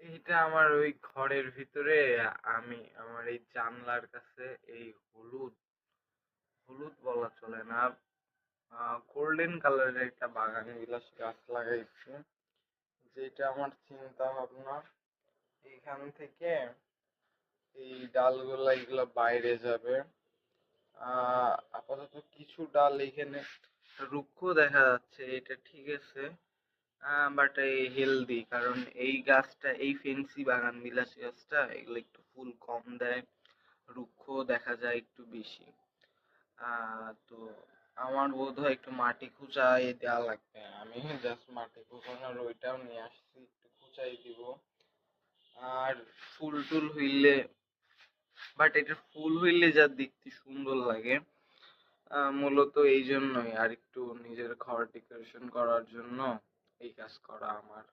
এইটা আমার ওই ঘরের ভিতরে আমি আমার এই জানলার কাছে এই হলুদ হলুদ বলা চলে না, গোল্ডেন কালারের একটা বাগান বিলাস গাছ লাগাইছি, যেটা আমার চিন্তা ভাবনা এইখান থেকে এই ডালগুলা এগুলা বাইরে যাবে। আপাতত কিছু ডাল এখানে রুক্ষ দেখা যাচ্ছে, এটা ঠিক আছে, বাট এই হেলদি, কারণ এই গাছটা এই ফেন্সি বাগান বিলাস গাছটা এগুলো একটু ফুল কম দেয়, রুক্ষ দেখা যায় একটু বেশি। তো আমার বোধহয় একটু মাটি খুঁচাই দেওয়া লাগবে, আমি জাস্ট মাটি খুঁচানোর ওইটাও নিয়ে আসছি, একটু খুঁচাই দিব। আর ফুল টুল হইলে, বাট এটা ফুল হইলে যা দেখতে সুন্দর লাগে, মূলত এই জন্যই আর একটু নিজের ঘর ডেকোরেশন করার জন্য এই কাজ করা আমার।